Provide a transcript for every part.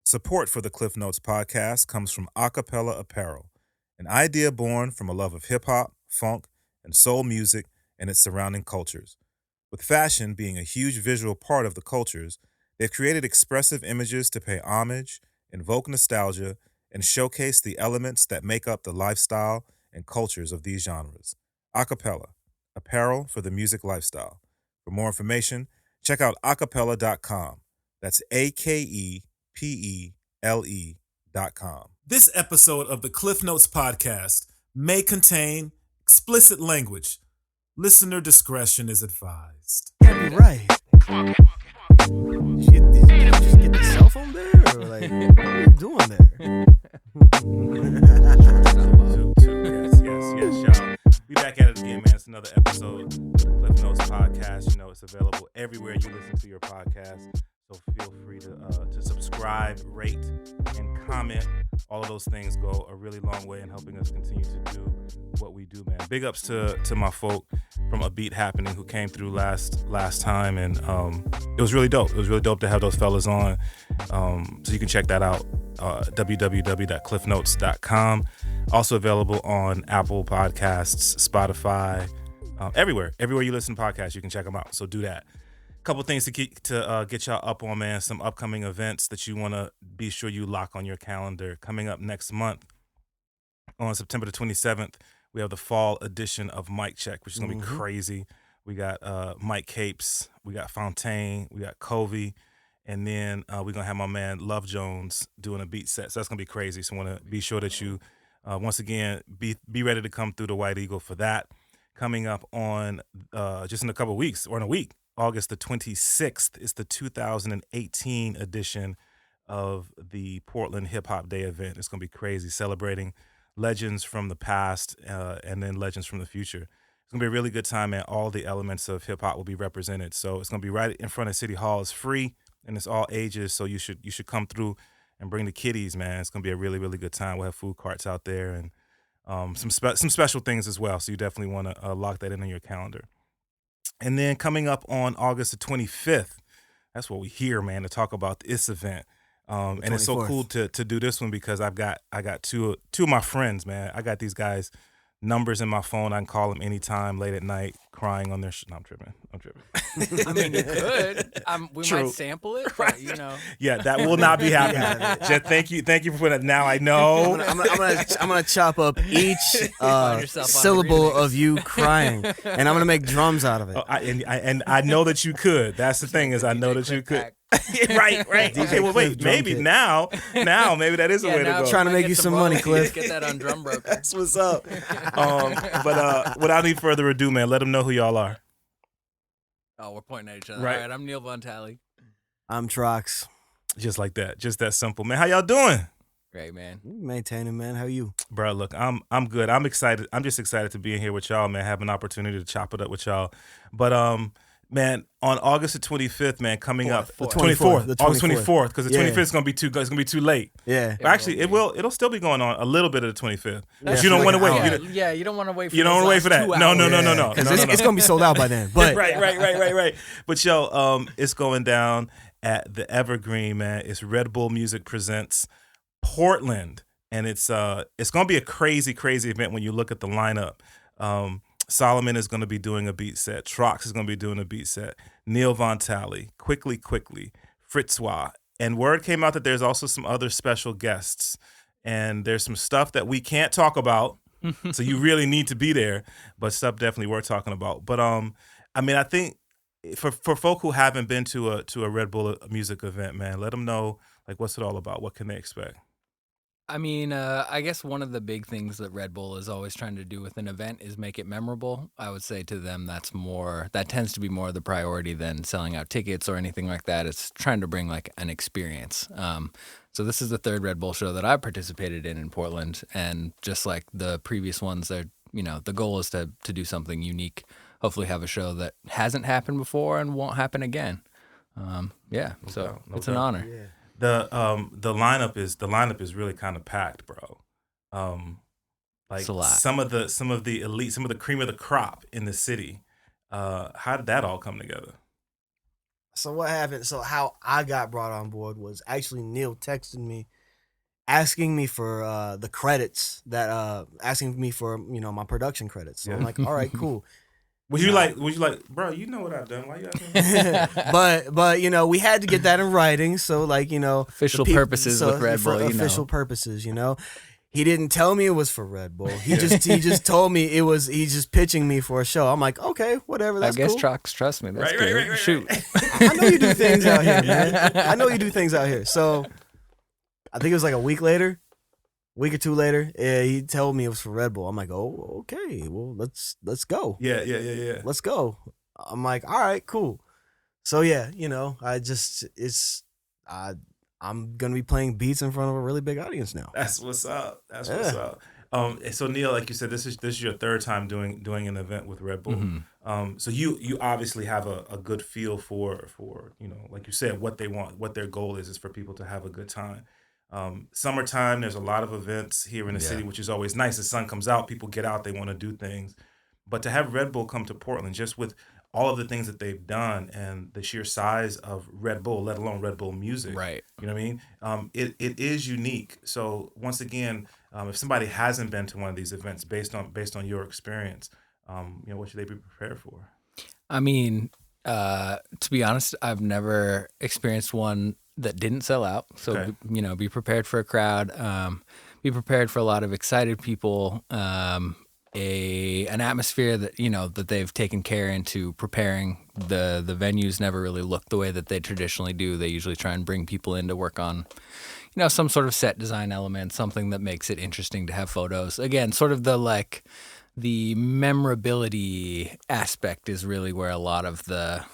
Support for the Klyph Notes podcast comes from Acapella Apparel, an idea born from a love of hip-hop, funk, and soul music and its surrounding cultures. With fashion being a huge visual part of the cultures, they've created expressive images to pay homage, invoke nostalgia, and showcase the elements that make up the lifestyle and cultures of these genres. Acapella, apparel for the music lifestyle. For more information, check out acapella.com. That's AKEPELE.com. This episode of the Klyph Notes podcast may contain explicit language. Listener discretion is advised. Can't be right. Did you just get the cell phone there? Or like, what are you doing there? Yes, y'all. We back at it again, man. It's another episode of the Klyph Notes podcast. You know, it's available everywhere you listen to your podcast. So feel free to subscribe, rate, and comment. All of those things go a really long way in helping us continue to do what we do, man. Big ups to my folk from A Beat Happening who came through last time, and it was really dope. It was really dope to have those fellas on. So you can check that out, www.klyphnotes.com. Also available on Apple Podcasts, Spotify, everywhere you listen to podcasts, you can check them out. So do that. Couple things to get y'all up on, man. Some upcoming events that you want to be sure you lock on your calendar. Coming up next month on September the 27th, we have the fall edition of Mic Check, which is going to be crazy. We got Mike Capes, we got Fontaine, we got Covey, and then we're going to have my man Love Jones doing a beat set. So that's going to be crazy. So I want to be sure that you, once again, be ready to come through the White Eagle for that. Coming up on just in a couple of weeks, or in a week, August the 26th is the 2018 edition of the Portland Hip Hop Day event. It's going to be crazy, celebrating legends from the past and then legends from the future. It's going to be a really good time, and all the elements of hip hop will be represented. So it's going to be right in front of City Hall. It's free and it's all ages, so you should come through and bring the kiddies, man. It's going to be a really, really good time. We'll have food carts out there and some special things as well. So you definitely want to lock that in on your calendar. And then coming up on August the 25th, that's what we hear, man, to talk about this event. And it's so cool to do this one because I got two of my friends, man. I got these guys' numbers in my phone. I can call them anytime, late at night, crying on their No, I'm tripping. I mean, you could. We might sample it, but, you know. Yeah, that will not be happening. Jeff, thank you for putting it. Now I know. I'm gonna chop up each syllable of you crying, and I'm gonna make drums out of it. And I know that you could. That's the thing is I know that you could. right. Okay, well, wait. Maybe now, maybe that is a way to go. Trying to make you some money, Klyph. Get that on Drum Broker. That's what's up. But without any further ado, man, let them know who y'all are. Oh, we're pointing at each other. Right. All right, I'm Neill Von Tally. I'm Trox. Just like that. Just that simple, man. How y'all doing? Great, man. Maintaining, man. How you? Bro, look, I'm good. I'm excited. I'm just excited to be in here with y'all, man. Have an opportunity to chop it up with y'all. But man, on August the 25th, man, coming up the 24th, August 24th, because the 25th is gonna be too. It's gonna be too late. Yeah. Actually, it'll still be going on a little bit of the 25th. But you don't want to wait. You don't want to wait. You don't want to wait for that. No. It's gonna be sold out by then. But right. But yo, it's going down at the Evergreen, man. It's Red Bull Music Presents Portland, and it's gonna be a crazy event when you look at the lineup. Solomon is going to be doing a beat set. Trox is going to be doing a beat set. Neill Von Tally, quickly, Fritzwa. And word came out that there's also some other special guests. And there's some stuff that we can't talk about, so you really need to be there. But stuff definitely worth talking about. But I mean, I think for folk who haven't been to a Red Bull music event, man, let them know like what's it all about. What can they expect? I mean, I guess one of the big things that Red Bull is always trying to do with an event is make it memorable. I would say to them that tends to be more of the priority than selling out tickets or anything like that. It's trying to bring like an experience. So this is the third Red Bull show that I've participated in Portland, and just like the previous ones, the goal is to do something unique. Hopefully, have a show that hasn't happened before and won't happen again. It's an honor. Yeah. The lineup is really kind of packed, bro. Like some of the elite, some of the cream of the crop in the city. How did that all come together? So what happened? So how I got brought on board was actually Neill texted me, asking me for the credits asking me for my production credits. So I'm like, all right, cool. Would you like, bro? You know what I've done? Why you asking me? but we had to get that in writing. So official purposes with Red Bull. Official purposes. He didn't tell me it was for Red Bull. He just told me it was. He's just pitching me for a show. I'm like, okay, whatever. That's I guess cool. Trox, trust me. That's good. Right. Shoot. I know you do things out here, man. I know you do things out here. So I think it was like a week or two later, he told me it was for Red Bull. I'm like, oh, okay, well, let's go. Yeah. Let's go. I'm like, all right, cool. So yeah, I'm gonna be playing beats in front of a really big audience now. That's what's up. What's up. So Neill, like you said, this is your third time doing an event with Red Bull. Mm-hmm. So you obviously have a good feel for like you said, what they want, what their goal is for people to have a good time. Summertime, there's a lot of events here in the city, which is always nice. The sun comes out, people get out, they want to do things. But to have Red Bull come to Portland, just with all of the things that they've done and the sheer size of Red Bull, let alone Red Bull music, Right? You know what I mean? It is unique. So once again, if somebody hasn't been to one of these events, based on your experience, what should they be prepared for? I mean, to be honest, I've never experienced one that didn't sell out. So, Okay. Be prepared for a crowd, be prepared for a lot of excited people, an atmosphere that, that they've taken care into preparing. The venues never really look the way that they traditionally do. They usually try and bring people in to work on, some sort of set design element, something that makes it interesting to have photos. Again, sort of the memorability aspect is really where a lot of the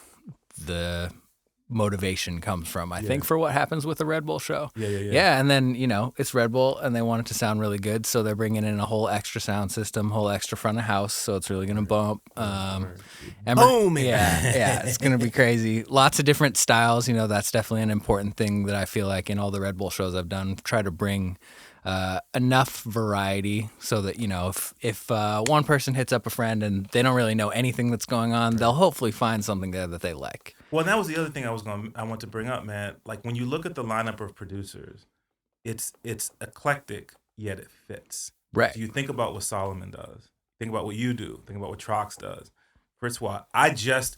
motivation comes from, I think, for what happens with the Red Bull show. Yeah, and then, it's Red Bull and they want it to sound really good, so they're bringing in a whole extra sound system, whole extra front of house, so it's really going to bump. Boom! Yeah, it's going to be crazy. Lots of different styles, that's definitely an important thing that I feel like in all the Red Bull shows I've done, try to bring enough variety so that, if one person hits up a friend and they don't really know anything that's going on, they'll hopefully find something there that they like. Well, that was the other thing I want to bring up, man. Like when you look at the lineup of producers, it's eclectic, yet it fits. Right. So you think about what Solomon does. Think about what you do. Think about what Trox does. Fritzwa. I just,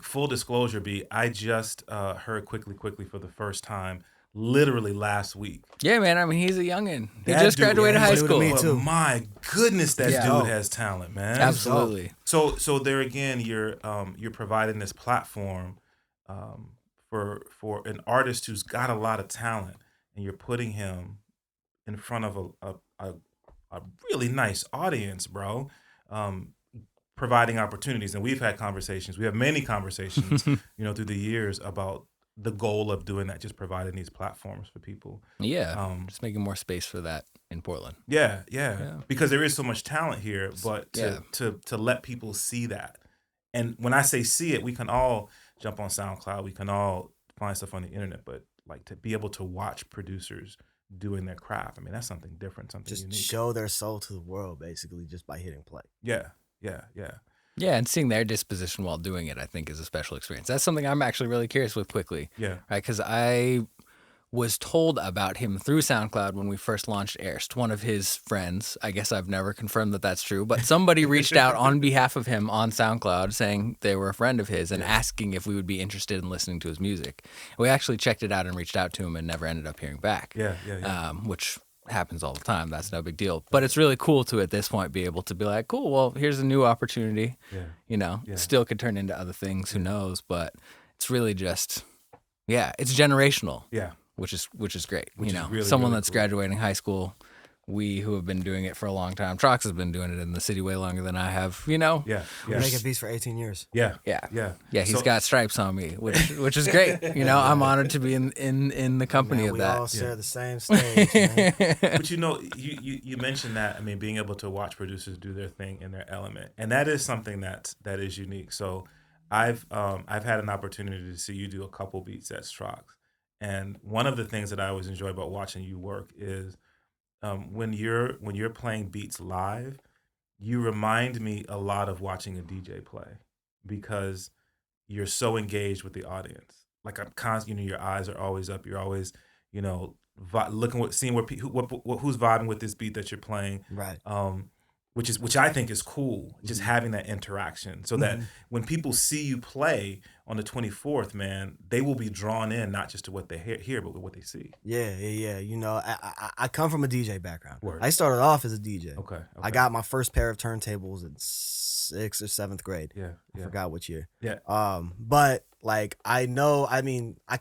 full disclosure, I just heard Quickly for the first time literally last week. Yeah, man. I mean, he's a youngin'. He That just dude, graduated high he's new to school. me, too. But my goodness, that Yeah. dude has talent, man. Absolutely. So there again, you're providing this platform for an artist who's got a lot of talent, and you're putting him in front of a really nice audience, bro. Providing opportunities, and we've had conversations. We have many conversations, through the years about the goal of doing that, just providing these platforms for people. Yeah, just making more space for that in Portland. Yeah, because there is so much talent here, but Yeah. to let people see that. And when I say see it, we can all jump on SoundCloud, we can all find stuff on the internet, but to be able to watch producers doing their craft, I mean, that's something different, something Just unique. show their soul to the world, basically, just by hitting play. Yeah. Yeah, and seeing their disposition while doing it, I think, is a special experience. That's something I'm actually really curious with Quickly. Yeah. Right, because I was told about him through SoundCloud when we first launched EYRST. One of his friends, I guess I've never confirmed that that's true, but somebody reached out on behalf of him on SoundCloud saying they were a friend of his and asking if we would be interested in listening to his music. We actually checked it out and reached out to him and never ended up hearing back. Yeah. Which happens all the time. That's no big deal. But it's really cool to, at this point, be able to be like, cool, well, here's a new opportunity. Yeah. Still could turn into other things, who knows? But it's really just, it's generational. Yeah. Which is great. Which is really, someone really that's cool. graduating high school, we who have been doing it for a long time. Trox has been doing it in the city way longer than I have, Yeah. We're making beats for 18 years. Yeah. Yeah, he's So- got stripes on me, which is great. I'm honored to be in the company Man, of we that. all share the same stage, man. But you mentioned that. I mean, being able to watch producers do their thing in their element, and that is something that is unique. So, I've had an opportunity to see you do a couple beats at Trox, and one of the things that I always enjoy about watching you work is when you're playing beats live, you remind me a lot of watching a DJ play because you're so engaged with the audience. like I'm constant. Your eyes are always up. You're always looking seeing who's vibing with this beat that you're playing. Right. Which I think is cool. Just having that interaction, so that when people see you play on the 24th, man, they will be drawn in not just to what they hear, but what they see. Yeah. I come from a DJ background. Word. I started off as a DJ. Okay. I got my first pair of turntables in 6th or 7th grade. Yeah. I forgot which year. Yeah. But like I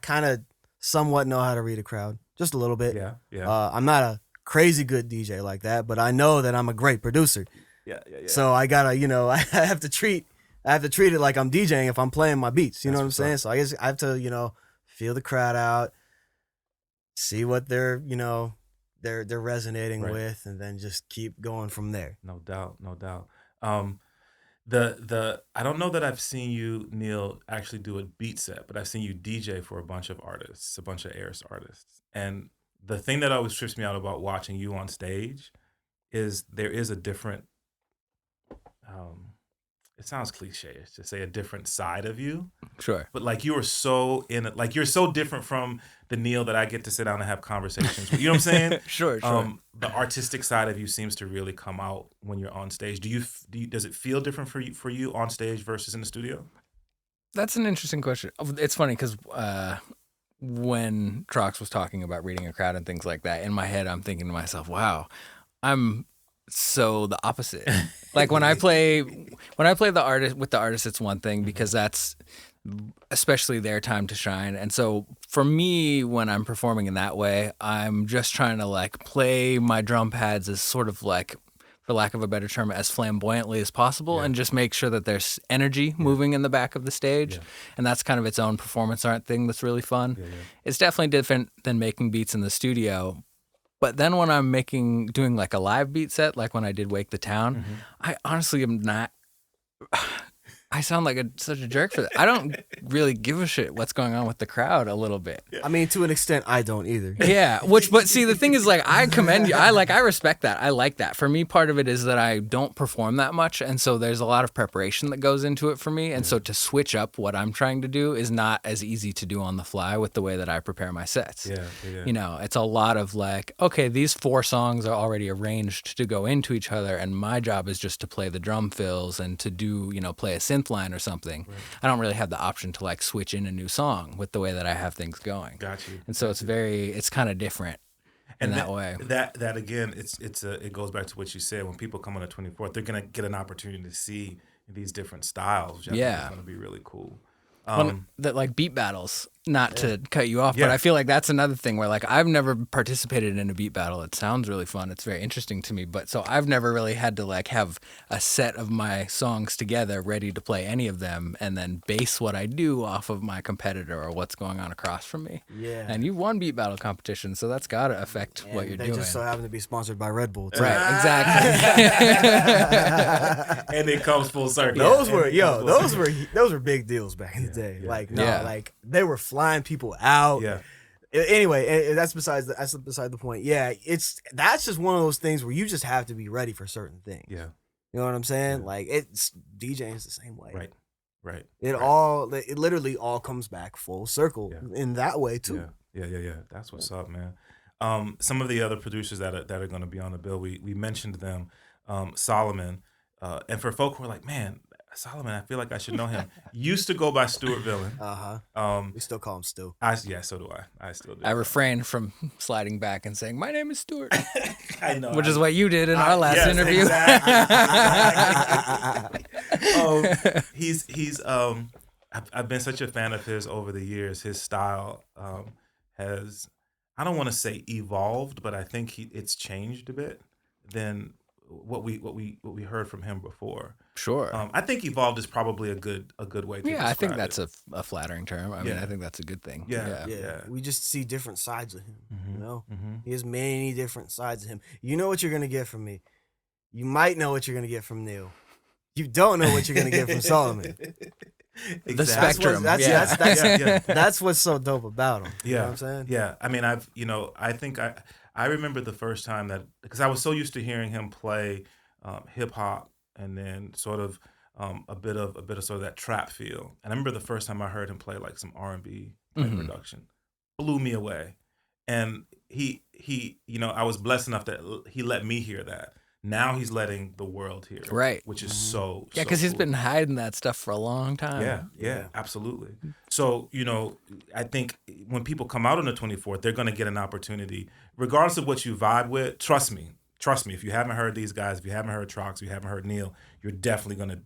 kind of somewhat know how to read a crowd, just a little bit. Yeah. I'm not a crazy good DJ like that, but I know that I'm a great producer. Yeah. So I gotta, I have to treat it like I'm DJing if I'm playing my beats. You know what I'm saying? So I guess I have to, feel the crowd out, see what they're resonating with, and then just keep going from there. No doubt. I don't know that I've seen you, Neill, actually do a beat set, but I've seen you DJ for a bunch of artists, a bunch of EYRST artists. And the thing that always trips me out about watching you on stage is there is a different, it sounds cliche to say a different side of you. Sure. But like you are so like you're so different from the Neill that I get to sit down and have conversations with. You know what I'm saying? Sure. The artistic side of you seems to really come out when you're on stage. Does it feel different for you on stage versus in the studio? That's an interesting question. It's funny because when Trox was talking about reading a crowd and things like that, in my head, I'm thinking to myself, wow, I'm so the opposite. Like when I play the artist with the artist, it's one thing because that's especially their time to shine. And so for me, when I'm performing in that way, I'm just trying to like play my drum pads as sort of like, for lack of a better term, as flamboyantly as possible, and just make sure that there's energy moving in the back of the stage. Yeah. And that's kind of its own performance art thing that's really fun. Yeah. It's definitely different than making beats in the studio. But then when I'm doing like a live beat set, like when I did Wake the Town, I honestly am not... I sound like such a jerk for that. I don't really give a shit what's going on with the crowd a little bit. I mean, to an extent, I don't either. Yeah, but see, the thing is, like, I commend you. I respect that. I like that. For me, part of it is that I don't perform that much, and so there's a lot of preparation that goes into it for me. And so to switch up what I'm trying to do is not as easy to do on the fly with the way that I prepare my sets. Yeah. It's a lot of like, okay, these 4 songs are already arranged to go into each other, and my job is just to play the drum fills and to do, play a synth line or something. Right. I don't really have the option to like switch in a new song with the way that I have things going. Got you. And so it's kind of different in that way. That again, it goes back to what you said. When people come on the 24th, they're gonna get an opportunity to see these different styles. Which I think is gonna be really cool. That like beat battles, not to cut you off, but I feel like that's another thing where like I've never participated in a beat battle. It sounds really fun. It's very interesting to me, but so I've never really had to like have a set of my songs together ready to play any of them and then base what I do off of my competitor or what's going on across from me. Yeah. And you've won beat battle competitions, so that's got to affect what you're doing. They just so happen to be sponsored by Red Bull too. Right, exactly. And it comes full circle. Those were big deals back in the day. Like they were flying people out. Yeah. Anyway, that's beside the point. Yeah, that's just one of those things where you just have to be ready for certain things. Yeah. You know what I'm saying? Yeah. Like DJing is the same way. Right. It literally all comes back full circle in that way too. Yeah. That's what's up, man. Some of the other producers that are going to be on the bill, we mentioned them, Solomon, and for folk who are like, man, Solomon, I feel like I should know him. Used to go by Stuart Villain. We still call him Stu. So do I. I still do. I refrain from sliding back and saying, my name is Stuart. I know. Which is what you did in our last interview. Exactly. He's I've been such a fan of his over the years. His style has, I don't want to say evolved, but I think it's changed a bit than what we heard from him before. Sure. I think evolved is probably a good way to describe I think it. that's a flattering term. I mean, I think that's a good thing. Yeah. We just see different sides of him, you know? He has many different sides of him. You know what you're going to get from me. You might know what you're going to get from Neill. You don't know what you're going to get from Solomon. Exactly. The spectrum. That's what's so dope about him. You know what I'm saying? Yeah. I mean, I think I remember the first time that, because I was so used to hearing him play hip hop and then sort of a bit of sort of that trap feel. And I remember the first time I heard him play like some R&B type production. Blew me away. And he, I was blessed enough that he let me hear that. Now he's letting the world hear, Right? Which is so because he's cool. been hiding that stuff for a long time. Yeah, absolutely. So I think when people come out on the 24th, they're going to get an opportunity, regardless of what you vibe with. Trust me. If you haven't heard these guys, if you haven't heard Trox, if you haven't heard Neill, you're definitely gonna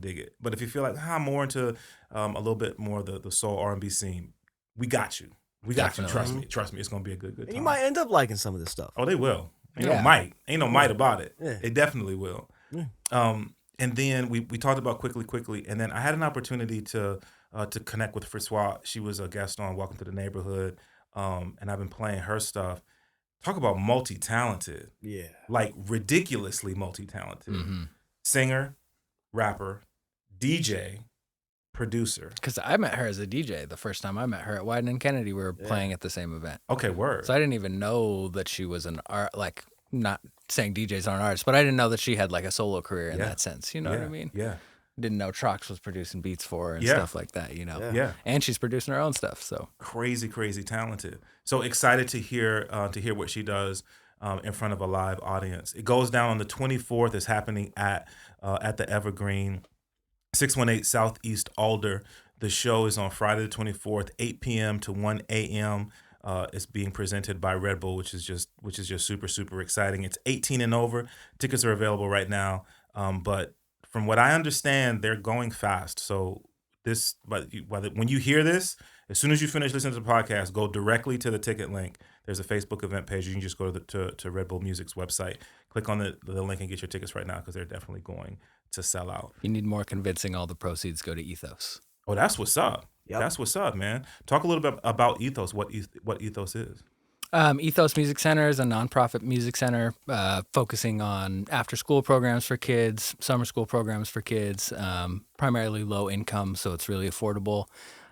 dig it. But if you feel like I'm more into a little bit more of the soul R&B scene, we got you. We got you. Trust me. It's gonna be a good time. And you might end up liking some of this stuff. Oh, they will. Ain't no might about it. Yeah. They definitely will. Yeah. And then we talked about quickly, and then I had an opportunity to connect with Fritzwa. She was a guest on Welcome to the Neighborhood, and I've been playing her stuff. Talk about multi-talented. Yeah. Like ridiculously multi-talented. Singer, rapper, DJ, producer. Because I met her as a DJ the first time I met her at Wyden and Kennedy. We were playing at the same event. Okay, word. So I didn't even know that she was an art, like, not saying DJs aren't artists, but I didn't know that she had like a solo career in that sense. You know what I mean? Yeah. Didn't know Trox was producing beats for her and stuff like that, Yeah. And she's producing her own stuff. So crazy talented. So excited to hear what she does in front of a live audience. It goes down on the 24th. It's happening at the Evergreen, 618 Southeast Alder. The show is on Friday the 24th, 8 p.m. to 1 a.m. It's being presented by Red Bull, which is just super, super exciting. It's 18 and over. Tickets are available right now, but from what I understand, they're going fast. So when you hear this, as soon as you finish listening to the podcast, go directly to the ticket link. There's a Facebook event page. You can just go to Red Bull Music's website, click on the link and get your tickets right now because they're definitely going to sell out. If you need more convincing, all the proceeds go to Ethos. Oh, that's what's up. Yep. That's what's up, man. Talk a little bit about Ethos, what Ethos is. Ethos Music Center is a nonprofit music center focusing on after-school programs for kids, summer school programs for kids, primarily low income, so it's really affordable.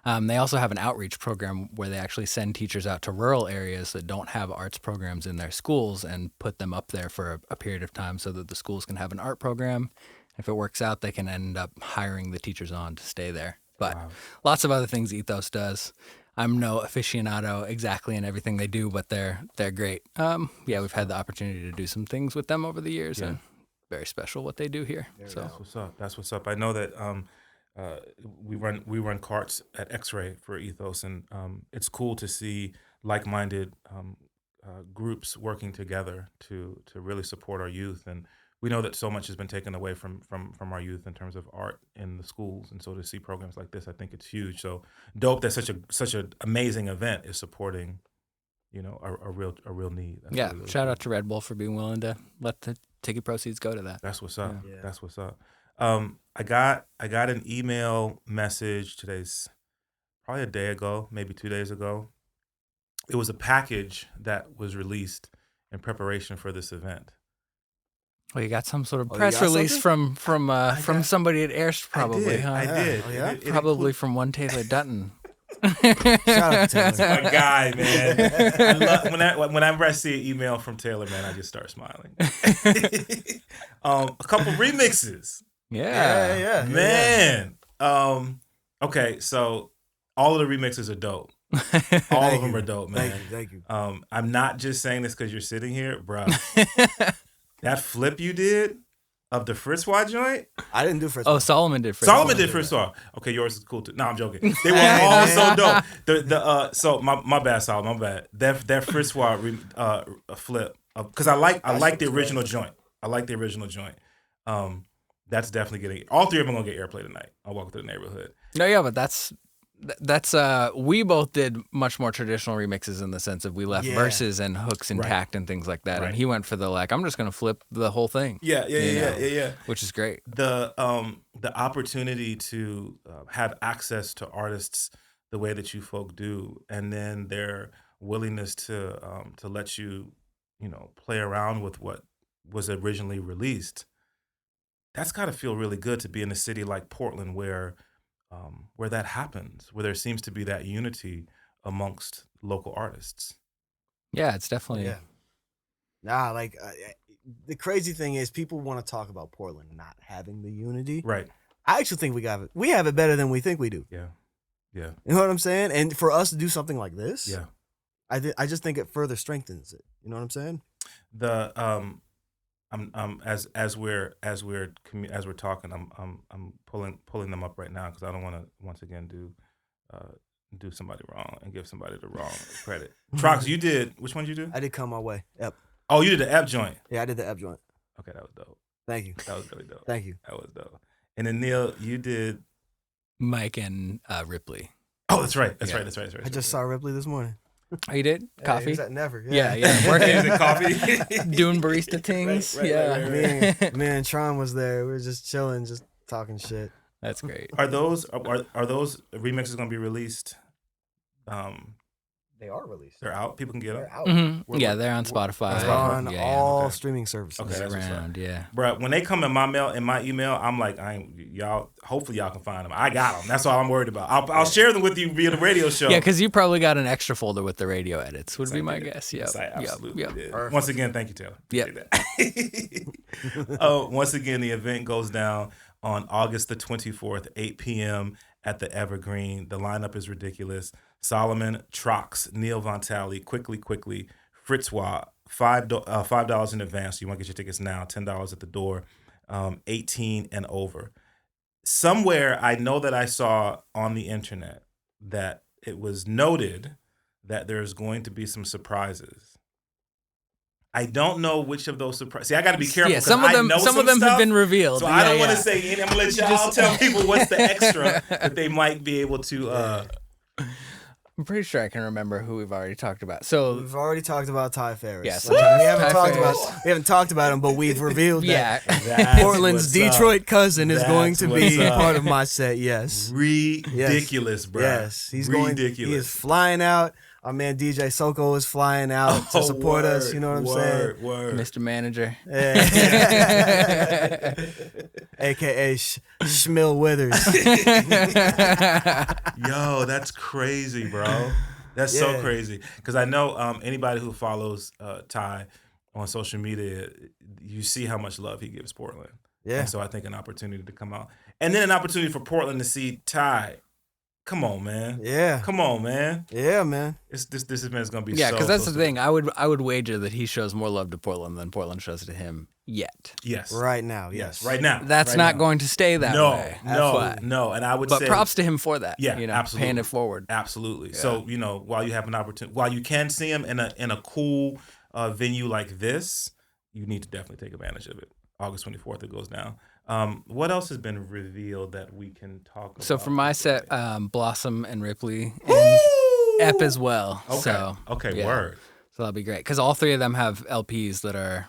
They also have an outreach program where they actually send teachers out to rural areas that don't have arts programs in their schools and put them up there for a period of time so that the schools can have an art program. If it works out, they can end up hiring the teachers on to stay there. But lots of other things Ethos does. I'm no aficionado exactly in everything they do, but they're great. We've had the opportunity to do some things with them over the years, and very special what they do here. So That's what's up. I know that we run carts at X-Ray for Ethos, and it's cool to see like-minded groups working together to really support our youth. And we know that so much has been taken away from our youth in terms of art in the schools, and so to see programs like this, I think it's huge. So dope that such an amazing event is supporting, a real need. That's really shout out to Red Bull for being willing to let the ticket proceeds go to that. That's what's up. Yeah. That's what's up. I got an email message today's probably a day ago, maybe 2 days ago. It was a package that was released in preparation for this event. Well, you got some sort of press release from somebody at EYRST, probably, huh? I did. Oh, yeah? Probably from one Taylor Dutton. Shout out to Taylor. That's my guy, man. Whenever I see an email from Taylor, man, I just start smiling. A couple remixes. Yeah. Man. Okay, so all of the remixes are dope. All of them are dope, man. Thank you. I'm not just saying this because you're sitting here, bro. That flip you did of the Fritzwa joint? I didn't do Fritzwa. Oh, Solomon did Fritzwa. Solomon did Fritzwa. Okay, yours is cool too. No, I'm joking. They were all so dope. So my bad, Solomon, my bad. That Fritzwa flip, because I like the original joint. I like the original joint. That's definitely getting, all three of them are gonna get airplay tonight. I'll walk through the neighborhood. No, yeah, but that's we both did much more traditional remixes in the sense of we left verses and hooks intact and things like that, and he went for the I'm just gonna flip the whole thing. Yeah, which is great. The opportunity to have access to artists the way that you folk do, and then their willingness to let you play around with what was originally released. That's got to feel really good to be in a city like Portland where that happens, where there seems to be that unity amongst local artists. Yeah, it's definitely. Yeah. Nah, the crazy thing is people want to talk about Portland not having the unity. Right. I actually think we have it better than we think we do. Yeah. Yeah. You know what I'm saying? And for us to do something like this, Yeah. I just think it further strengthens it. You know what I'm saying? The as we're talking, I'm pulling them up right now because I don't want to once again do somebody wrong and give somebody the wrong credit. Trox, you did which one did you do? I did Come My Way. Yep. Oh, you did the Ep joint. Yeah, I did the Ep joint. Okay, that was dope. Thank you. That was really dope. Thank you. That was dope. And then Neill, you did Mike and Ripley. Oh, that's right. That's Yeah. right. That's right. That's right. I just saw Ripley this morning. Oh, you did? Hey, Coffee? he was at Never. Yeah, Yeah. yeah. Working. Is it coffee? Doing barista things. Right, yeah. Me and Tron was there. We were just chilling, just talking shit. That's great. Are those remixes going to be released? They are released. They're out. People can get them. They're out. Mhm. Yeah, they're on Spotify. They're on yeah, all okay. streaming services. Okay, yeah. that's what's up. Around, yeah. Bro, when they come in my email, I'm like, y'all. Hopefully, y'all can find them. I got them. That's all I'm worried about. I'll share them with you via the radio show. Yeah, because you probably got an extra folder with the radio edits. Would be my guess. Yeah. Yes, I absolutely did. Perfect. Once again, thank you, Taylor. Appreciate that. Oh, once again, the event goes down on August the 24th, 8 p.m. at the Evergreen. The lineup is ridiculous. Solomon, Trox, Neill Von Tally, quickly, Fritzwa, $5 in advance. You want to get your tickets now, $10 at the door, 18 and over. Somewhere I know that I saw on the internet that it was noted that there's going to be some surprises. I don't know which of those surprises. See, I got to be careful. Yeah, some of them have been revealed. So yeah, I don't want yeah. to say any. I'm gonna let y'all tell people what's the extra that they might be able to. I'm pretty sure I can remember who we've already talked about. So We've already talked about Ty Ferris. Yes, we Ty haven't talked about him, but we've revealed that yeah, Portland's Detroit cousin is going to be what's up. part of my set. Yes, Ridiculous, bro. yes, he's ridiculous. He is flying out. Our man DJ Soko is flying out to support us. You know what I'm saying? Word. Mr. Manager. Yeah. AKA Schmill Withers. Yo, that's crazy, bro. That's so crazy. Because I know anybody who follows Ty on social media, you see how much love he gives Portland. Yeah. And so I think an opportunity to come out. And then an opportunity for Portland to see Ty. Come on, man. Yeah. Come on, man. Yeah, man. This event is gonna be Yeah, so. because that's the thing. I would wager that he shows more love to Portland than Portland shows to him yet. Yes. Right now. Yes. Right now. That's right not now. going to stay that way. No. And I would But say, props to him for that. Yeah, you know, absolutely. paying it forward. Absolutely. Yeah. So while you have an opportunity, while you can see him in a cool venue like this, you need to definitely take advantage of it. August 24th, it goes down. What else has been revealed that we can talk about? So for my set, Blossom and Ripley and Ep as well. Okay. So, Okay. yeah. Word. So that'll be great because all three of them have LPs that are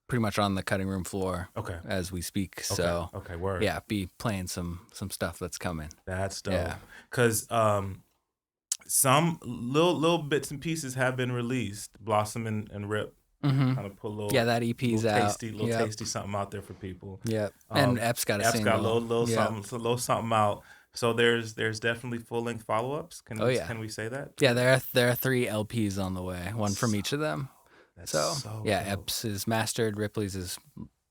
pretty much on the cutting room floor Okay. as we speak. Okay. So Okay. Word. yeah, be playing some stuff that's coming. That's dope. Yeah. Because some little bits and pieces have been released. Blossom and Rip Mm-hmm. kind of put a little Yeah, that EP's little out. tasty something out there for people. Yep. And Ep's got a Ep's single. got a little Yep. something out. So there's definitely full length follow ups. Can we say that? Yeah, there are 3 LPs on the way, one from each of them. That's So yeah, dope. Ep's is mastered. Ripley's is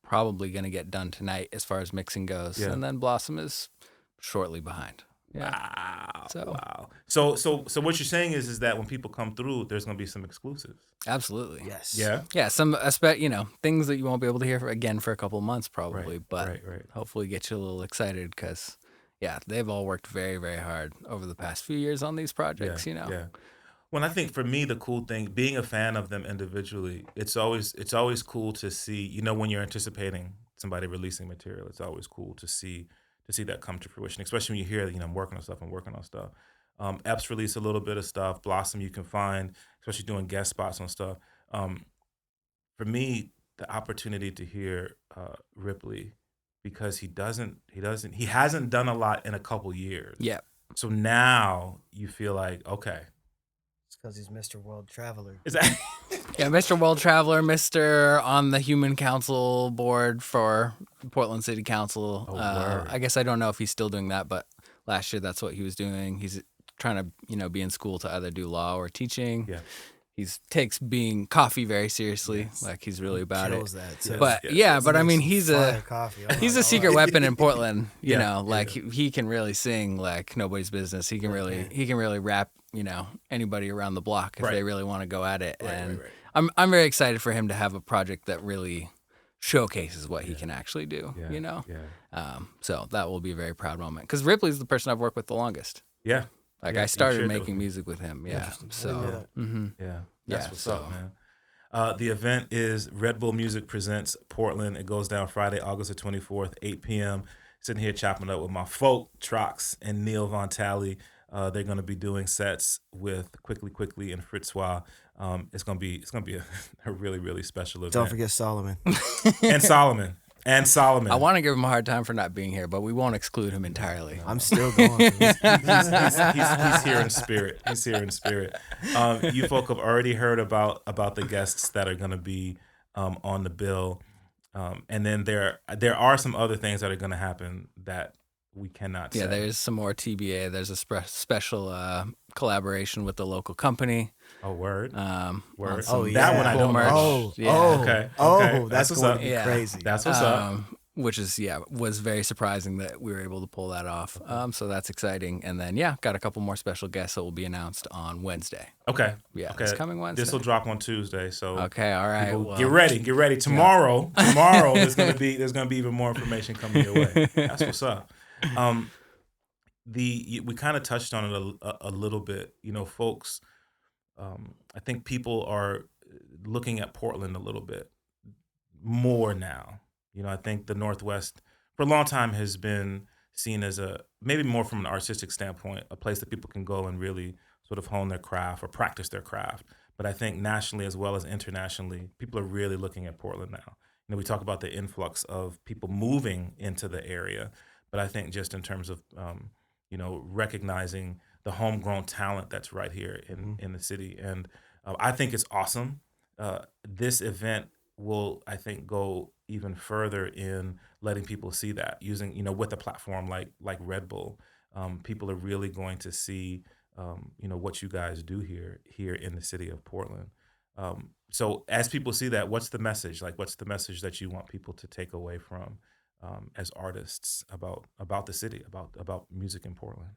probably going to get done tonight as far as mixing goes, Yeah. and then Blossom is shortly behind. Yeah. Wow. So- Wow. So what you're saying is that when people come through, there's gonna be some exclusives. Absolutely. Yes. Yeah. Yeah, some things that you won't be able to hear again for a couple of months probably, but right. hopefully get you a little excited because yeah, they've all worked very, very hard over the past few years on these projects. You know. Yeah. Well, I think for me, the cool thing, being a fan of them individually, it's always cool to see. When you're anticipating somebody releasing material, it's always cool to see that come to fruition. Especially when you hear, I'm working on stuff. Epps released a little bit of stuff. Blossom, you can find, especially doing guest spots on stuff. For me, the opportunity to hear Ripley, because he hasn't done a lot in a couple years. Yeah. So now you feel like, okay. It's because he's Mr. World Traveler. Is that Yeah, Mr. World Traveler, Mr. on the Human Council board for Portland City Council. Oh, word. I guess I don't know if he's still doing that, but last year that's what he was doing. He's trying to, be in school to either do law or teaching. Yeah. takes being coffee very seriously. Like he's really about it. Kills that too. But Yes. but I mean, he's Fire a coffee. I'm he's not a gonna secret lie. weapon in Portland. You Yeah, know, like he can really sing like nobody's business. He can really rap. You know, anybody around the block if Right. they really want to go at it. Right, And right. I'm very excited for him to have a project that really showcases what he can actually do. Yeah, You know, yeah, so that will be a very proud moment because Ripley's the person I've worked with the longest. yeah, Like Yeah, I you started shared that making with me. music with him. Yeah. Interesting. I didn't So. know that. Mm-hmm. yeah. That's Yeah, what's so- up, man. The event is Red Bull Music Presents Portland. It goes down Friday, August the 24th, 8 p.m. Sitting here chopping up with my folk, Trox and Neill Von Tally. They're going to be doing sets with Quickly and Fritzwa. It's gonna be a really, really special event. Don't forget Solomon. And Solomon. I want to give him a hard time for not being here, but we won't exclude him entirely. I'm still going. For this. He's here in spirit. He's here in spirit. You folk have already heard about the guests that are going to be on the bill, and then there are some other things that are going to happen that we cannot say. Yeah, there's some more TBA. There's a special collaboration with the local company. Oh, word. Word. On some That one I cool don't merch. know. Yeah. Okay. Oh, Okay. that's what's going up. to be Yeah. crazy. That's what's up. Which is was very surprising that we were able to pull that off. So that's exciting. And then got a couple more special guests that will be announced on Wednesday. Okay. Yeah, Okay. this coming Wednesday. This will drop on Tuesday. So Okay, all right. people, Well, get ready. Tomorrow there's gonna be even more information coming your way. That's what's up. We kind of touched on it a little bit. You know, folks. I think people are looking at Portland a little bit more now. You know, I think the Northwest for a long time has been seen as maybe more from an artistic standpoint, a place that people can go and really sort of hone their craft or practice their craft. But I think nationally as well as internationally, people are really looking at Portland now. You know, we talk about the influx of people moving into the area, but I think just in terms of, recognizing the homegrown talent that's right here in the city. And I think it's awesome. This event will, I think, go even further in letting people see that using, with a platform like Red Bull. People are really going to see, what you guys do here in the city of Portland. So as people see that, what's the message? Like, what's the message that you want people to take away from as artists about the city, about music in Portland?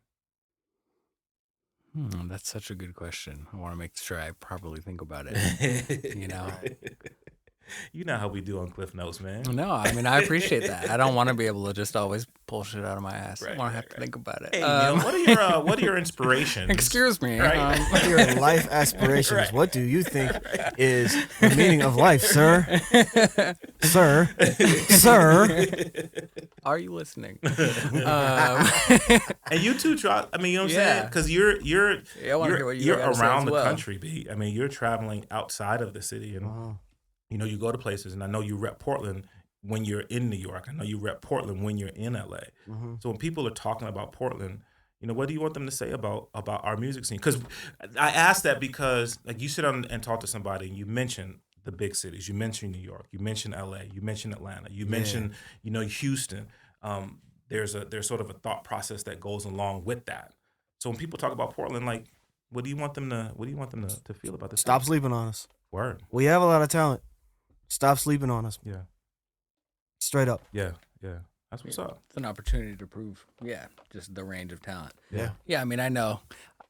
That's such a good question. I want to make sure I properly think about it. You know how we do on Klyph Notes, man. No, I mean, I appreciate that. I don't want to be able to just always pull shit out of my ass. Right, I want to right, have to think about it. Hey, Neil, what are your inspirations? Excuse me. Right. What are your life aspirations? Right. What do you think is the meaning of life, sir? Sir? Are you listening? And you too, Trox. I mean, you know what I'm saying? Because you're I wanna hear what you you're gotta say around as the well. country, B. I mean, you're traveling outside of the city, and you go to places. And I know you rep Portland when you're in New York. I know you rep Portland when you're in LA. So when people are talking about Portland, what do you want them to say about our music scene? Because I asked that because like you sit down and talk to somebody, and you mention the big cities. You mention New York. You mention LA. You mention Atlanta. You mention Houston. There's sort of a thought process that goes along with that. So when people talk about Portland, like, what do you want them to feel about this? Stop sleeping on us. Word. We have a lot of talent. Stop sleeping on us. Yeah. Straight up. Yeah. That's what's up. It's an opportunity to prove, just the range of talent. Yeah. Yeah, I mean, I know.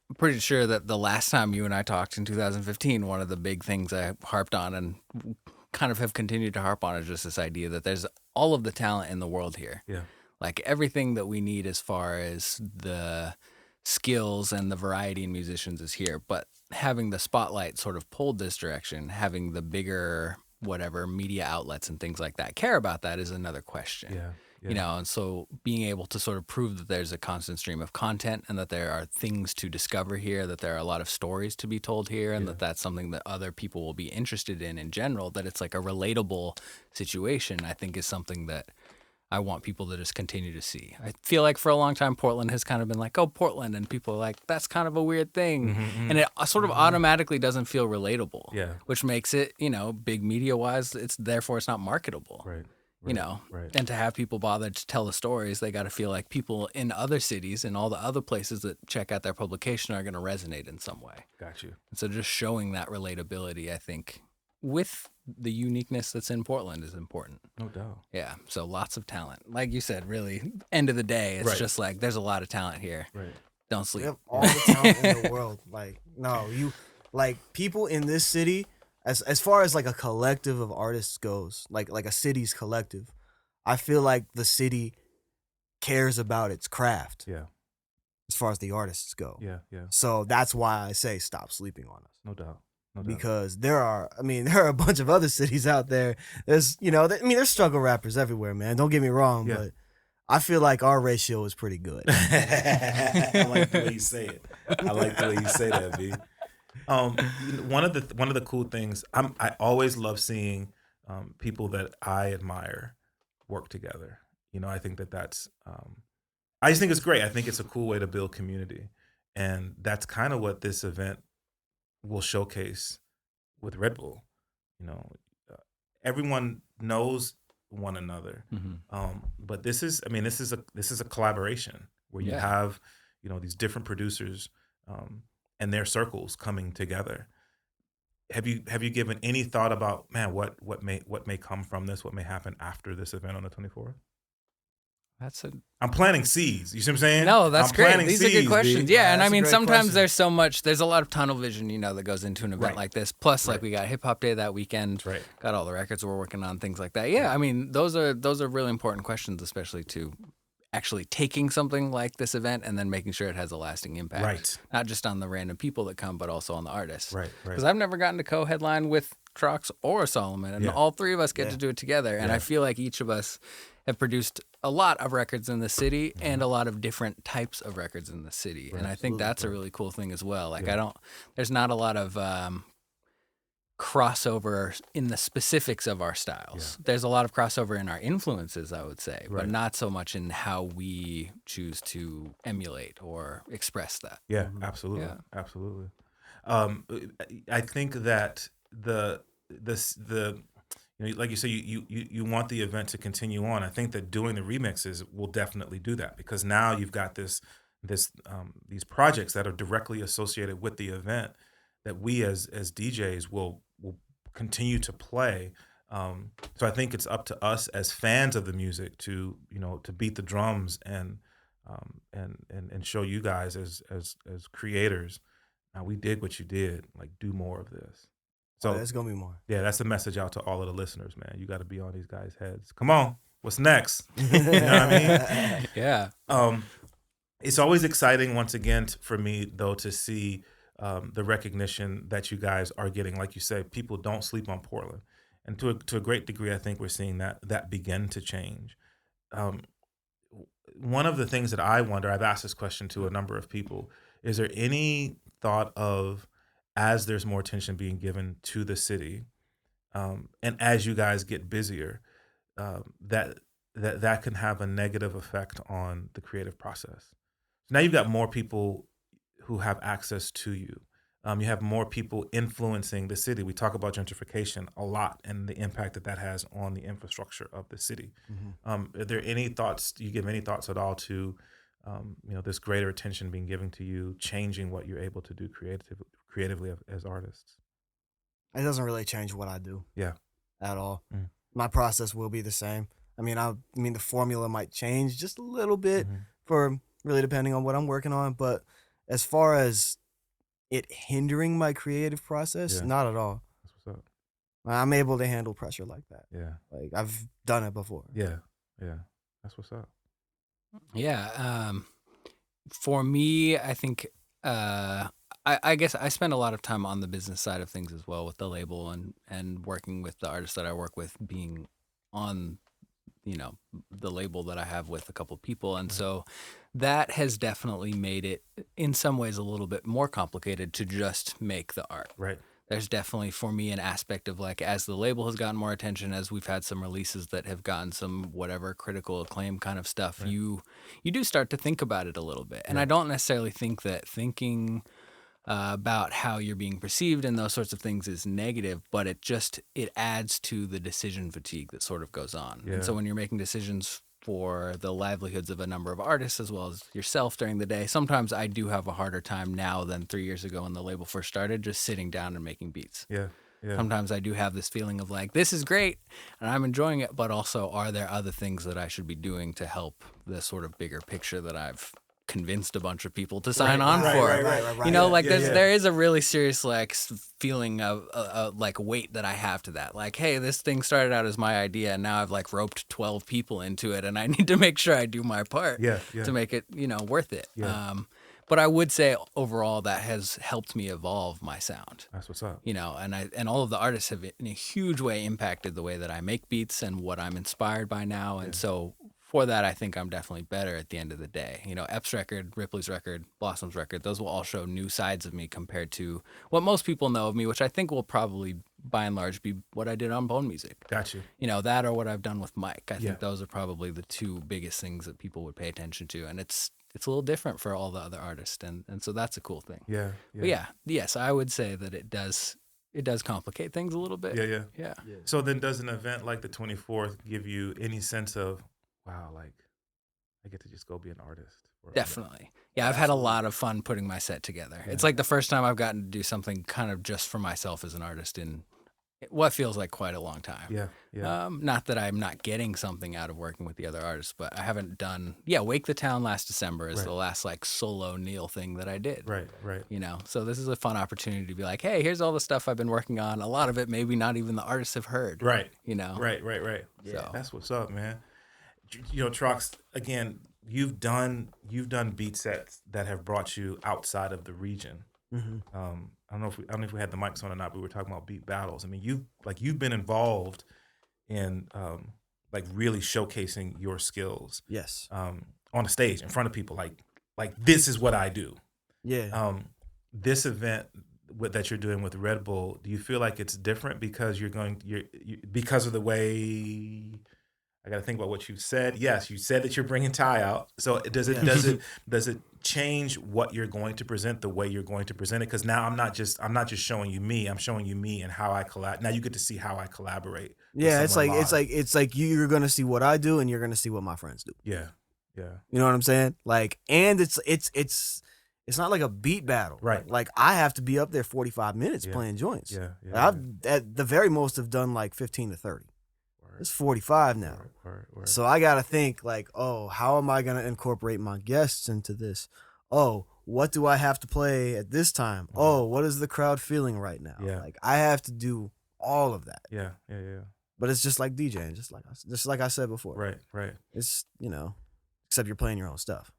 I'm pretty sure that the last time you and I talked in 2015, one of the big things I harped on and kind of have continued to harp on is just this idea that there's all of the talent in the world here. Yeah. Like everything that we need as far as the skills and the variety in musicians is here. But having the spotlight sort of pulled this direction, having the bigger whatever media outlets and things like that care about that is another question. Yeah. And so being able to sort of prove that there's a constant stream of content and that there are things to discover here, that there are a lot of stories to be told here, and that that's something that other people will be interested in general, that it's like a relatable situation, I think is something that I want people to just continue to see. I feel like for a long time, Portland has kind of been like, oh, Portland. And people are like, that's kind of a weird thing. And it sort of automatically doesn't feel relatable. Yeah. Which makes it, big media wise, therefore it's not marketable. Right. you know, right. and to have people bother to tell the stories, they got to feel like people in other cities and all the other places that check out their publication are going to resonate in some way. Got you. And so just showing that relatability, I think, with the uniqueness that's in Portland is important. No doubt. Yeah. So lots of talent. Like you said, really, end of the day, it's Right. just like there's a lot of talent here. Right. Don't We sleep. have all the talent in the world. Like, no, people in this city, as far as like a collective of artists goes, like a city's collective, I feel like the city cares about its craft Yeah. as far as the artists go. Yeah. Yeah. So that's why I say stop sleeping on us. No doubt. No doubt. Because there are a bunch of other cities out there. There's, there's struggle rappers everywhere, man. Don't get me wrong, Yeah. but I feel like our ratio is pretty good. I like the way you say it. I like the way you say that, B. One of the cool things, I always love seeing people that I admire work together. I think that's I just think it's great. I think it's a cool way to build community, and that's kind of what this event will showcase with Red Bull. Everyone knows one another, but this is a collaboration where you have these different producers and their circles coming together. Have you given any thought about what may come from this? What may happen after this event on the 24th? I'm planting seeds. You see what I'm saying? No, that's great. These are good questions. B. Yeah, and I mean, great sometimes question. there's a lot of tunnel vision, that goes into an event like this. Plus, like we got Hip Hop Day that weekend. Right. Got all the records we're working on, things like that. Yeah, I mean, those are really important questions, especially to actually taking something like this event and then making sure it has a lasting impact. Right. Not just on the random people that come, but also on the artists. Right. Because I've never gotten to co-headline with Trox or Solomon, and all three of us get to do it together. And I feel like each of us have produced a lot of records in the city and a lot of different types of records in the city. And I think that's a really cool thing as well. Like there's not a lot of crossover in the specifics of our styles. Yeah. There's a lot of crossover in our influences, I would say, but not so much in how we choose to emulate or express that. Yeah, absolutely. Yeah. Absolutely. I think that the like you say, you want the event to continue on. I think that doing the remixes will definitely do that, because now you've got these projects that are directly associated with the event that we as DJs will continue to play. So I think it's up to us as fans of the music to beat the drums and show you guys as creators. Now, we dig what you did. Like, do more of this. So there's gonna be more. Yeah, that's the message out to all of the listeners, man. You got to be on these guys' heads. Come on, what's next? You know what I mean? Yeah. It's always exciting, once again, for me though, to see the recognition that you guys are getting. Like you said, people don't sleep on Portland, and to a great degree, I think we're seeing that begin to change. One of the things that I wonder, I've asked this question to a number of people: is there any thought of, as there's more attention being given to the city, and as you guys get busier, that can have a negative effect on the creative process? Now you've got more people who have access to you. You have more people influencing the city. We talk about gentrification a lot and the impact that has on the infrastructure of the city. Mm-hmm. Are there any thoughts? Do you give any thoughts at all to this greater attention being given to you, changing what you're able to do creatively as artists? It doesn't really change what I do. Yeah. At all. Mm. My process will be the same. I mean, the formula might change just a little bit for really depending on what I'm working on. But as far as it hindering my creative process, not at all. That's what's up. I'm able to handle pressure like that. Yeah. Like, I've done it before. Yeah. Yeah. That's what's up. Yeah. For me, I think I guess I spend a lot of time on the business side of things as well, with the label and working with the artists that I work with, being on the label that I have with a couple of people. And so that has definitely made it in some ways a little bit more complicated to just make the art. Right. There's definitely, for me, an aspect of, like, as the label has gotten more attention, as we've had some releases that have gotten some whatever critical acclaim kind of stuff, you do start to think about it a little bit. And I don't necessarily think that thinking about how you're being perceived and those sorts of things is negative, but it adds to the decision fatigue that sort of goes on. Yeah. And so when you're making decisions for the livelihoods of a number of artists as well as yourself during the day, sometimes I do have a harder time now than 3 years ago when the label first started, just sitting down and making beats. Yeah. Yeah. Sometimes I do have this feeling of like, this is great and I'm enjoying it, but also are there other things that I should be doing to help the sort of bigger picture that I've convinced a bunch of people to sign on for? Right. You know, like Yeah, yeah. there is a really serious like feeling of like weight that I have to that. Like, hey, this thing started out as my idea and now I've like roped 12 people into it and I need to make sure I do my part Yeah. to make it, you know, worth it. Yeah. But I would say overall that has helped me evolve my sound. That's what's up. You know, and all of the artists have in a huge way impacted the way that I make beats and what I'm inspired by now. And so for that, I think I'm definitely better at the end of the day. You know, Ep's record, Ripley's record, Blossom's record, those will all show new sides of me compared to what most people know of me, which I think will probably by and large be what I did on Bone Music. Got you. You know, that or what I've done with Mike. I Yeah. think those are probably the two biggest things that people would pay attention to. And it's a little different for all the other artists. And so that's a cool thing. Yeah. But yes, I would say that it does complicate things a little bit. Yeah. So then does an event like the 24th give you any sense of, wow, like I get to just go be an artist? Definitely. Yeah, I've had a lot of fun putting my set together. Yeah. It's like the first time I've gotten to do something kind of just for myself as an artist in what feels like quite a long time. Yeah. Not that I'm not getting something out of working with the other artists, but I haven't done, Wake the Town last December is Right. the last like solo Neill thing that I did. Right. You know, so this is a fun opportunity to be like, hey, here's all the stuff I've been working on. A lot of it maybe not even the artists have heard. Right. You know? Right. Yeah. So that's what's up, man. You know, Trox, again, you've done beat sets that have brought you outside of the region. Mm-hmm. I don't know if we had the mics on or not, but we were talking about beat battles. I mean, you've been involved in like really showcasing your skills. Yes. On a stage in front of people, like this is what I do. Yeah. This event that you're doing with Red Bull, do you feel like it's different because you're because of the way? I got to think about what you said. Yes, you said that you're bringing Ty out. So does it change what you're going to present, the way you're going to present it? Because now I'm not just showing you me. I'm showing you me and how I collaborate. Now you get to see how I collaborate. Yeah, with someone live. it's like you're gonna see what I do and you're gonna see what my friends do. Yeah. You know what I'm saying? Like, and it's not like a beat battle. Right. Like I have to be up there 45 minutes playing joints. Yeah. I've at the very most have done like 15 to 30. It's 45 now. Word. So I got to think like, oh, how am I going to incorporate my guests into this? Oh, what do I have to play at this time? Mm-hmm. Oh, what is the crowd feeling right now? Yeah. Like I have to do all of that. Yeah. But it's just like DJing, just like I said before. Right. It's, you know, except you're playing your own stuff.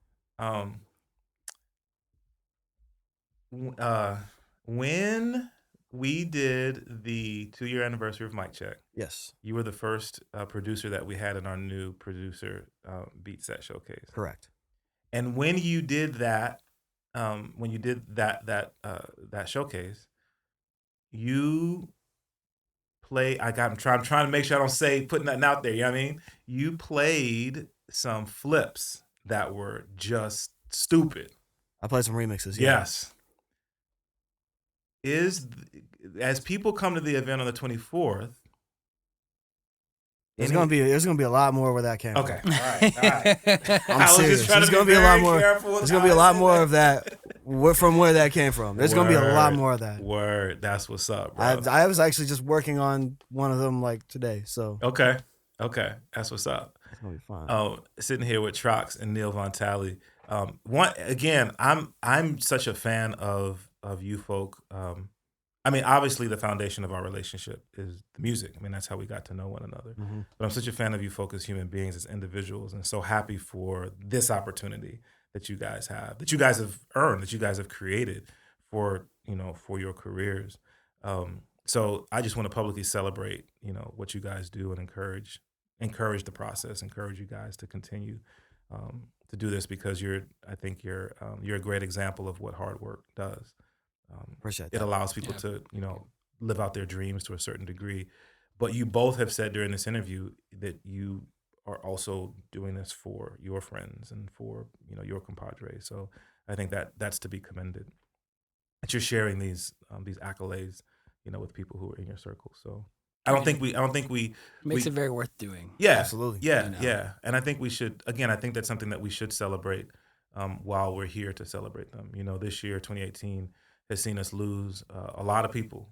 When we did the 2-year anniversary of Mic Check, Yes. you were the first producer that we had in our new producer beat set showcase. Correct. And when you did that, that showcase, you play. I'm trying to make sure I don't say putting nothing out there. You know what I mean? You played some flips that were just stupid. I played some remixes. Yeah. Yes. As people come to the event on the 24th, There's gonna be a lot more where that came okay, from. all right. I'm serious. There's gonna be a lot more. There's gonna be a lot more of that from where that came from. There's gonna be a lot more of that. Word, that's what's up, bro. I was actually just working on one of them like today, so Okay, that's what's up. it's gonna be fun. Sitting here with Trox and Neill Von Tally. I'm such a fan of you folk. I mean, obviously the foundation of our relationship is the music. I mean, that's how we got to know one another. Mm-hmm. But I'm such a fan of you folk as human beings, as individuals, and so happy for this opportunity that you guys have earned, that you guys have created for your careers. So I just want to publicly celebrate, what you guys do and encourage the process, encourage you guys to continue to do this, because I think you're a great example of what hard work does. Appreciate it that. allows people to live out their dreams to a certain degree. But you both have said during this interview that you are also doing this for your friends and for your compadres. So I think that's to be commended. that you're sharing these accolades, with people who are in your circle. So I don't think we makes it very worth doing. Yeah, absolutely. Yeah, yeah. And I think we should, again, I think that's something that we should celebrate while we're here to celebrate them. This year, 2018, has seen us lose a lot of people.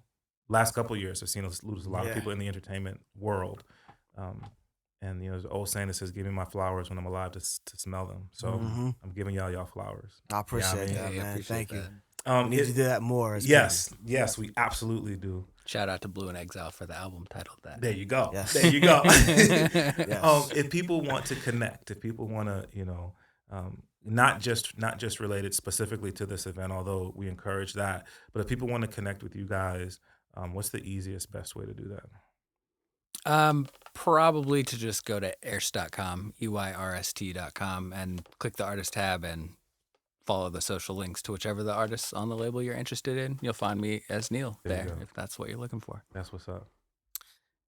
Last couple of years have seen us lose a lot of people in the entertainment world. And there's an old saying that says, "Give me my flowers when I'm alive to smell them." So I'm giving y'all flowers. I appreciate that, man. Thank you. We need to do that more. Yes, we absolutely do. Shout out to Blue in Exile for the album titled that. There you go. Yes. There you go. Yes. If people want to connect, if people want to, not just related specifically to this event, although we encourage that, but if people want to connect with you guys, what's the easiest, best way to do that? Probably to just go to EYRST.com, EYRST.com, and click the artist tab and follow the social links to whichever the artists on the label you're interested in. You'll find me as Neill there if that's what you're looking for. That's what's up.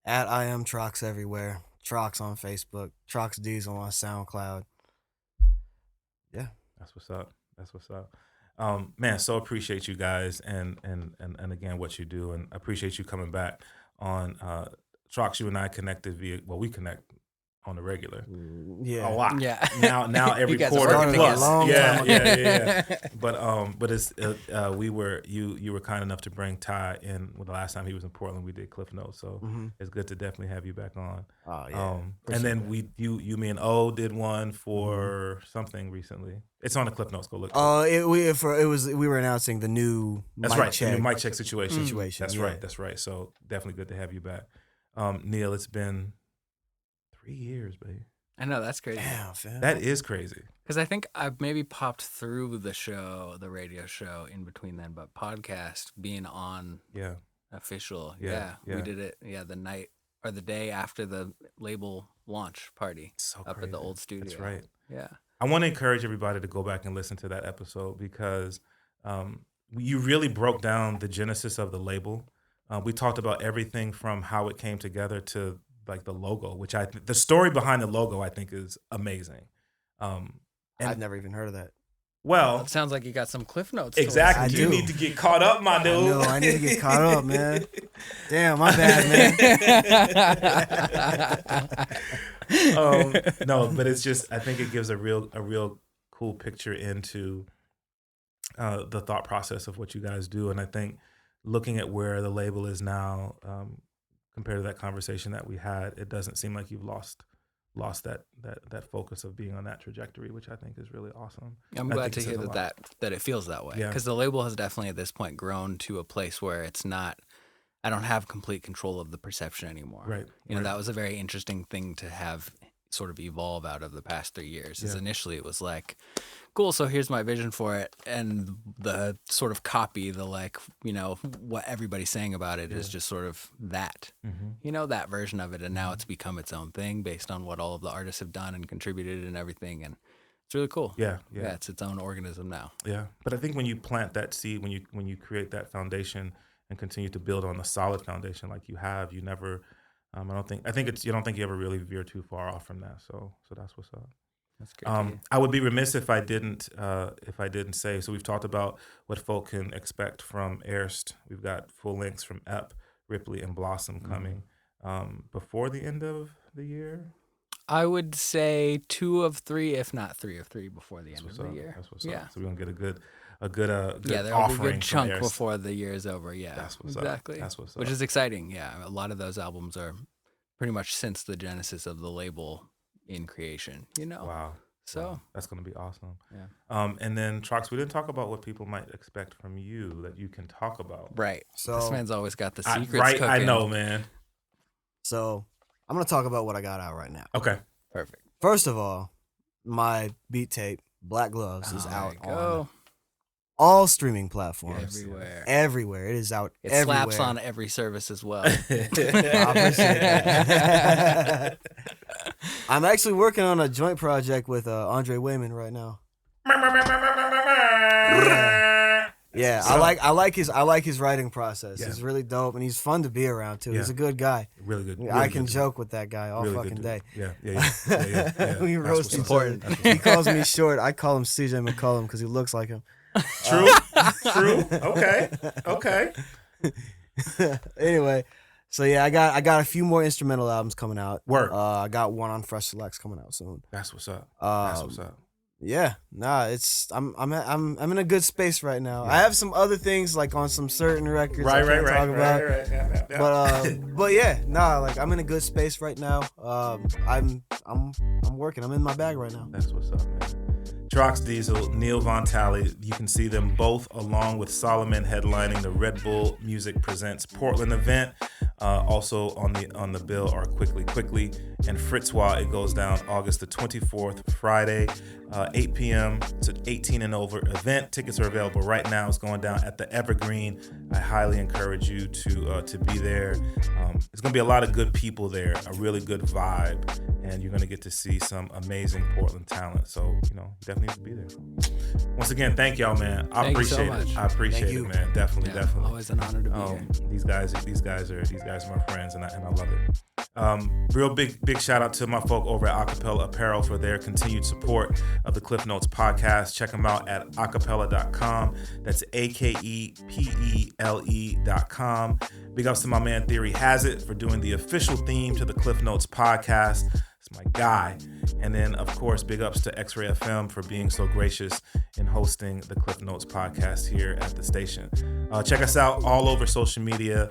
At I am Trox everywhere. Trox on Facebook. Trox Diesel on SoundCloud. Yeah. That's what's up. That's what's up. Man, so appreciate you guys and again what you do, and appreciate you coming back on Trox. You and I connected we connect on the regular. Yeah. A lot. Yeah. Now every You guys are quarter working plus. together. Yeah. But it's you were kind enough to bring Ty in. The last time he was in Portland, we did Klyph Notes, so it's good to definitely have you back on. Oh yeah. And then me and O did one for something recently. It's on the Klyph Notes. Go look. We were announcing the new That's mic right. check. The new mic check situation. That's yeah. right. That's right. So definitely good to have you back. Neill, it's been 3 years, baby. I know, that's crazy. Damn, fam. That is crazy. Because I think I've maybe popped through the radio show in between then, but podcast being on official. Yeah. We did it. Yeah. The night or the day after the label launch party up Crazy. at the old studio. That's right. Yeah. I want to encourage everybody to go back and listen to that episode because you really broke down the genesis of the label. We talked about everything from how it came together to like the logo, which the story behind the logo I think is amazing. I've never even heard of that. Well, It sounds like you got some Klyph Notes. exactly. I You do. need to get caught up, my dude. No, I need to get caught up, man. Damn, my bad, man. No, but it's just I think it gives a real cool picture into the thought process of what you guys do, and I think looking at where the label is now compared to that conversation that we had, it doesn't seem like you've lost that focus of being on that trajectory, which I think is really awesome. I'm glad to hear that it feels that way, because the label has definitely at this point grown to a place where it's not. I don't have complete control of the perception anymore. Right. That was a very interesting thing to have sort of evolve out of the past 3 years. Is initially it was like, cool, so here's my vision for it, and the sort of copy, the what everybody's saying about it is just sort of that, that version of it, and now it's become its own thing based on what all of the artists have done and contributed and everything, and it's really cool. Yeah, it's its own organism now. Yeah, but I think when you plant that seed, when you create that foundation and continue to build on a solid foundation like you have, you never. I don't think you ever really veer too far off from that. So that's what's up. That's great. I would be remiss if I didn't say. So we've talked about what folk can expect from EYRST. We've got full lengths from EP, Ripley, and Blossom coming before the end of the year. I would say 2 of 3, if not 3 of 3, before the end of the year. That's what's up. So we're gonna get a good there'll offering be a good chunk from EYRST. before the year is over. Yeah, that's what's exactly. Up. That's what's up. Which is exciting. Yeah, a lot of those albums are pretty much since the genesis of the label in creation. Wow. So that's gonna be awesome. Yeah. And then Trox, we didn't talk about what people might expect from you that you can talk about. Right. So this man's always got the secrets. Right. Cooking. I know, man. So I'm gonna talk about what I got out right now. Okay. Perfect. First of all, my beat tape, Black Gloves, is out on all streaming platforms. Everywhere. It is out It everywhere. slaps on every service as well. I appreciate that. I'm actually working on a joint project with Andre Wayman right now. Yeah, I like his writing process. Yeah. He's really dope, and he's fun to be around too. Yeah. He's a good guy. Really good. I can joke with that guy all fucking day. Yeah. We roast each other. important. He calls me short. I call him CJ McCollum because he looks like him. True. Okay. Anyway, so yeah, I got a few more instrumental albums coming out. Work. I got one on Fresh Selects coming out soon. That's what's up. Yeah, I'm in a good space right now. Yeah. I have some other things like on some certain records I can't talk about. Yeah. But yeah, like I'm in a good space right now. I'm working. I'm in my bag right now. That's what's up, man. Trox Diesel, Neill Von Tally. You can see them both along with Solomon headlining the Red Bull Music Presents Portland event. Also on the bill are Quickly, and Fritzwa. It goes down August the 24th, Friday, 8 p.m. to 18 and over event. Tickets are available right now. It's going down at the Evergreen. I highly encourage you to be there. There's going to be a lot of good people there, a really good vibe, and you're going to get to see some amazing Portland talent. So, definitely need to be there. Once again, thank y'all, man. I appreciate it. I appreciate it, man. Definitely. Always an honor to be here. These guys are my friends, and I love it. Real big shout out to my folk over at Acapella Apparel for their continued support of the Klyph Notes podcast. Check them out at acapella.com. That's AKEPELE.com. Big ups to my man Theory Has It for doing the official theme to the Klyph Notes podcast. It's my guy. And then, of course, big ups to X-Ray FM for being so gracious in hosting the Klyph Notes podcast here at the station. Check us out all over social media.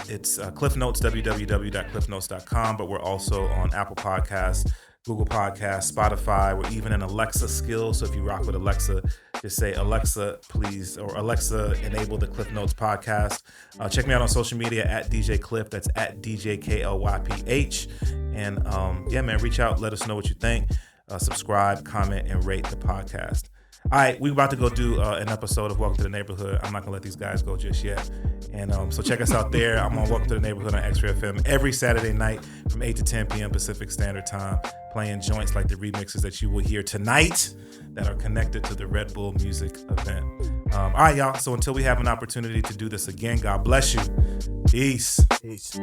It's Klyph Notes, www.klyphnotes.com, but we're also on Apple Podcasts, Google Podcasts, Spotify. We're even in Alexa skills. So if you rock with Alexa, just say, Alexa, please, or Alexa, enable the Klyph Notes podcast. Check me out on social media at DJ Klyph. That's at DJ KLYPH. And yeah, man, reach out. Let us know what you think. Subscribe, comment, and rate the podcast. All right, we're about to go do an episode of Welcome to the Neighborhood. I'm not going to let these guys go just yet. And so check us out there. I'm on Welcome to the Neighborhood on X-Ray FM every Saturday night from 8 to 10 p.m. Pacific Standard Time, playing joints like the remixes that you will hear tonight that are connected to the Red Bull Music event. All right, y'all. So until we have an opportunity to do this again, God bless you. Peace. Peace.